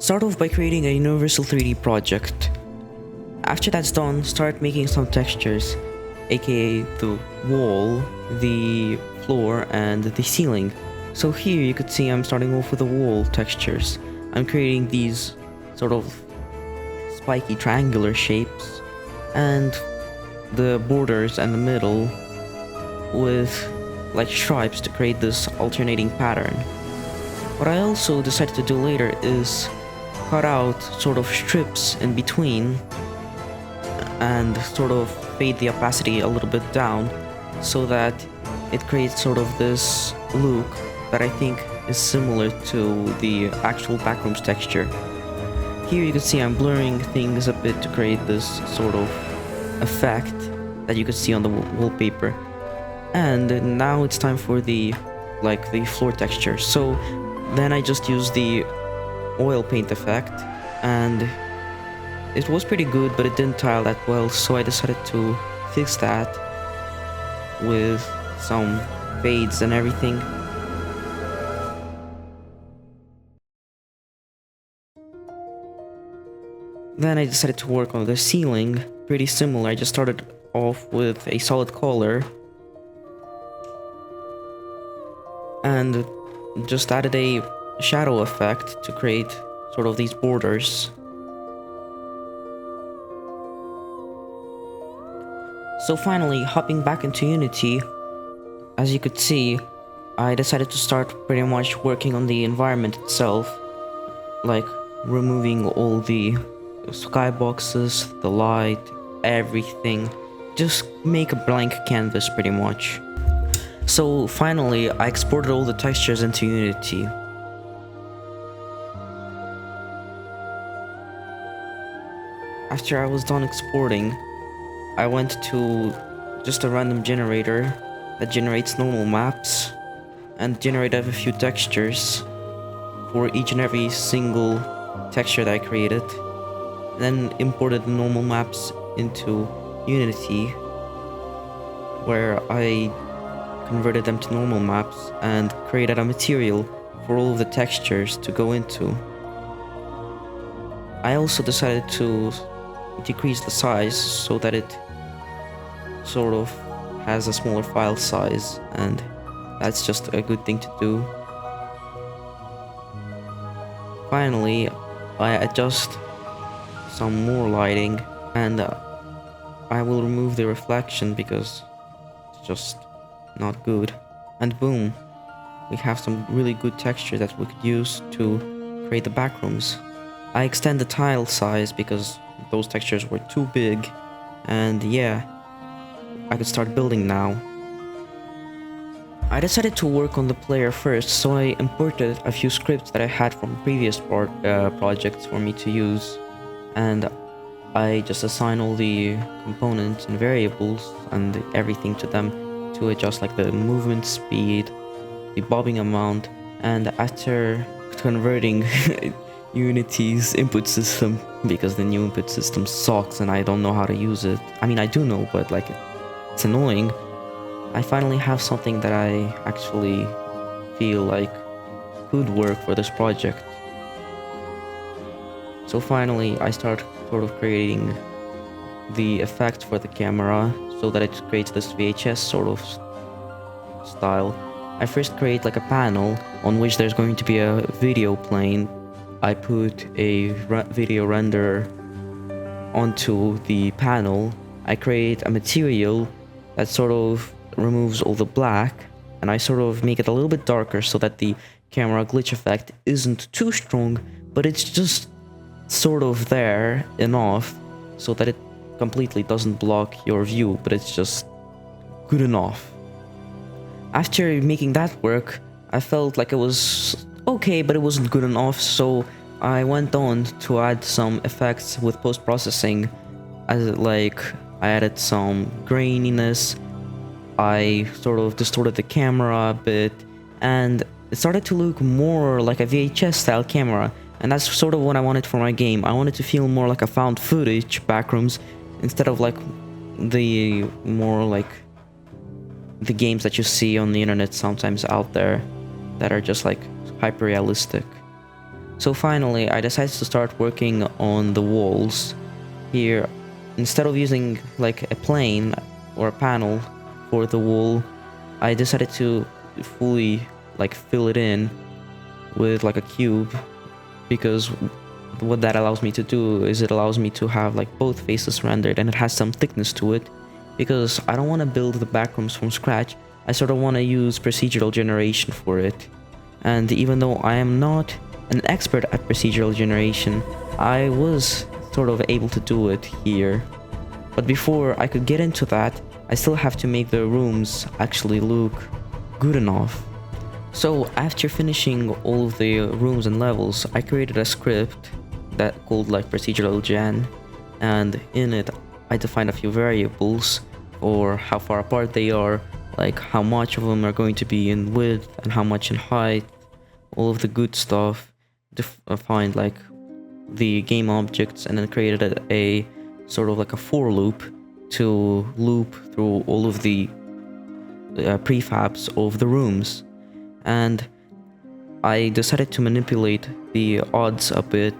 Start off by creating a universal 3D project. After that's done, start making some textures, aka the wall, the floor, and the ceiling. So here you could see I'm starting off with the wall textures. I'm creating these sort of spiky triangular shapes and the borders and the middle with like stripes to create this alternating pattern. What I also decided to do later is cut out sort of strips in between and sort of fade the opacity a little bit down so that it creates sort of this look that I think is similar to the actual backrooms texture. Here you can see I'm blurring things a bit to create this sort of effect that you can see on the wallpaper. And now it's time for the floor texture. So then I just used the oil paint effect, and it was pretty good, but it didn't tile that well, so I decided to fix that with some fades and everything. Then I decided to work on the ceiling, pretty similar. I just started off with a solid color and just added a shadow effect to create sort of these borders. So finally, hopping back into Unity, as you could see, I decided to start pretty much working on the environment itself, like removing all the skyboxes, the light, everything. Just make a blank canvas pretty much. So finally, I exported all the textures into Unity. After I was done exporting, I went to just a random generator that generates normal maps and generated a few textures for each and every single texture that I created. Then imported the normal maps into Unity, where I converted them to normal maps and created a material for all of the textures to go into. I also decided to decrease the size so that it sort of has a smaller file size, and that's just a good thing to do. Finally, I adjust some more lighting, and I will remove the reflection because it's just not good. And boom, we have some really good texture that we could use to create the backrooms. I extend the tile size because those textures were too big, and yeah, I could start building now. I decided to work on the player first, so I imported a few scripts that I had from previous projects for me to use, and I just assign all the components and variables and everything to them to adjust like the movement speed, the bobbing amount, and after converting Unity's input system, because the new input system sucks and I don't know how to use it. I mean, I do know, but like it's annoying. I finally have something that I actually feel like could work for this project. So finally, I start sort of creating the effect for the camera so that it creates this VHS sort of style. I first create like a panel on which there's going to be a video playing. I put a video renderer onto the panel. I create a material that sort of removes all the black, and I sort of make it a little bit darker so that the camera glitch effect isn't too strong, but it's just sort of there enough so that it completely doesn't block your view, but it's just good enough. After making that work, I felt like it was okay, but it wasn't good enough, so I went on to add some effects with post-processing. I added some graininess, I sort of distorted the camera a bit, and it started to look more like a VHS style camera, and that's sort of what I wanted for my game. I wanted to feel more like a found footage backrooms instead of like the more like the games that you see on the internet sometimes out there that are just like hyper realistic. So finally, I decided to start working on the walls. Here, instead of using like a plane or a panel for the wall, I decided to fully like fill it in with like a cube, because what that allows me to do is it allows me to have like both faces rendered, and it has some thickness to it, because I don't want to build the backrooms from scratch. I sort of want to use procedural generation for it. And even though I am not an expert at procedural generation, I was sort of able to do it here. But before I could get into that, I still have to make the rooms actually look good enough. So after finishing all of the rooms and levels, I created a script that called like procedural gen, and in it I defined a few variables for how far apart they are, like how much of them are going to be in width and how much in height, all of the good stuff, defined like the game objects, and then created a sort of like a for loop to loop through all of the prefabs of the rooms. And I decided to manipulate the odds a bit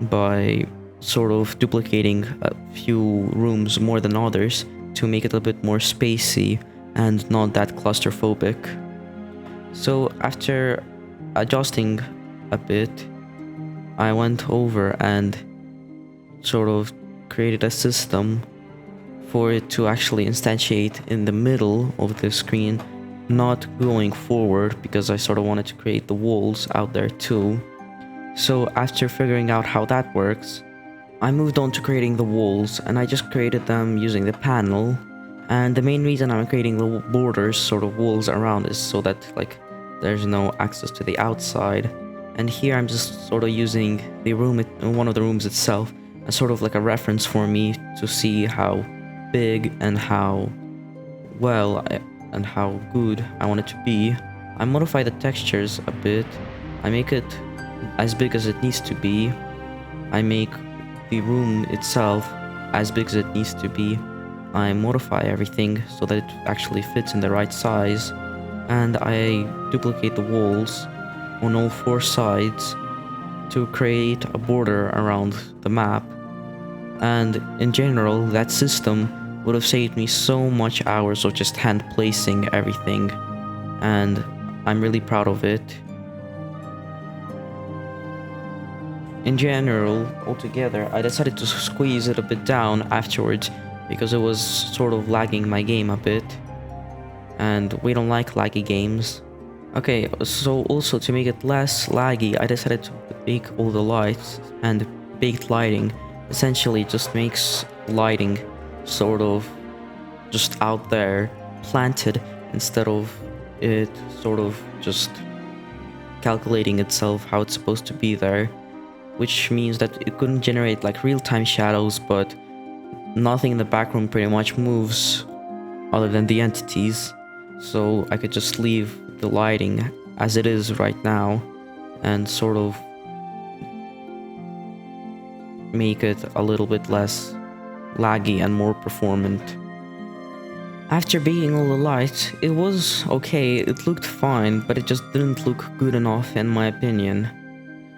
by sort of duplicating a few rooms more than others to make it a bit more spacey and not that claustrophobic. So after adjusting a bit, I went over and sort of created a system for it to actually instantiate in the middle of the screen, not going forward, because I sort of wanted to create the walls out there too. So after figuring out how that works, I moved on to creating the walls, and I just created them using the panel. And the main reason I'm creating the borders, sort of walls around, is so that like there's no access to the outside. And here I'm just sort of using the room, one of the rooms itself, as sort of like a reference for me to see how big and how well and how good I want it to be. I modify the textures a bit. I make it as big as it needs to be. I make the room itself as big as it needs to be. I modify everything so that it actually fits in the right size. And I duplicate the walls on all four sides to create a border around the map. And in general, that system would have saved me so much hours of just hand placing everything, and I'm really proud of it. In general, altogether, I decided to squeeze it a bit down afterwards because it was sort of lagging my game a bit, and we don't like laggy games. Okay, so also to make it less laggy, I decided to bake all the lights, and baked lighting essentially just makes lighting sort of just out there, planted, instead of it sort of just calculating itself how it's supposed to be there, which means that it couldn't generate like real-time shadows, but nothing in the background pretty much moves other than the entities. So I could just leave the lighting as it is right now and sort of make it a little bit less laggy and more performant. After baking all the lights, it was okay, it looked fine, but it just didn't look good enough in my opinion.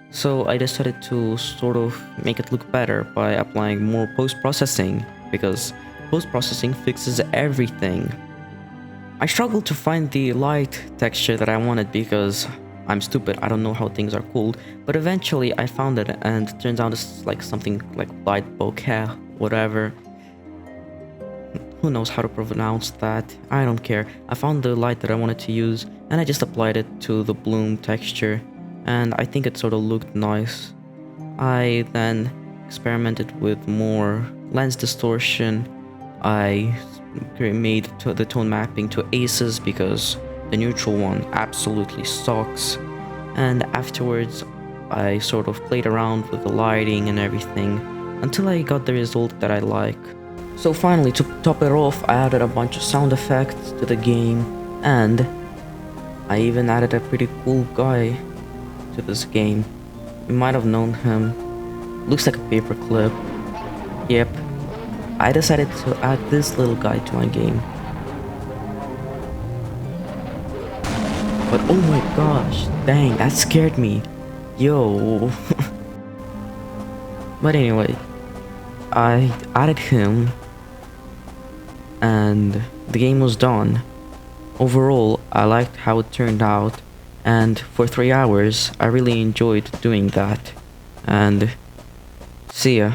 So I decided to sort of make it look better by applying more post-processing, because post-processing fixes everything. I struggled to find the light texture that I wanted because I'm stupid, I don't know how things are called, but eventually I found it, and it turns out it's like something like light bokeh, whatever. Who knows how to pronounce that? I don't care. I found the light that I wanted to use, and I just applied it to the bloom texture, and I think it sort of looked nice. I then experimented with more lens distortion. I made the tone mapping to aces because the neutral one absolutely sucks, and afterwards I sort of played around with the lighting and everything until I got the result that I like. So finally, to top it off, I added a bunch of sound effects to the game, and I even added a pretty cool guy to this game. You might have known him. Looks like a paperclip. Yep. I decided to add this little guy to my game. But oh my gosh, dang, that scared me. Yo. But anyway, I added him and the game was done. Overall, I liked how it turned out, and for 3 hours, I really enjoyed doing that. And see ya.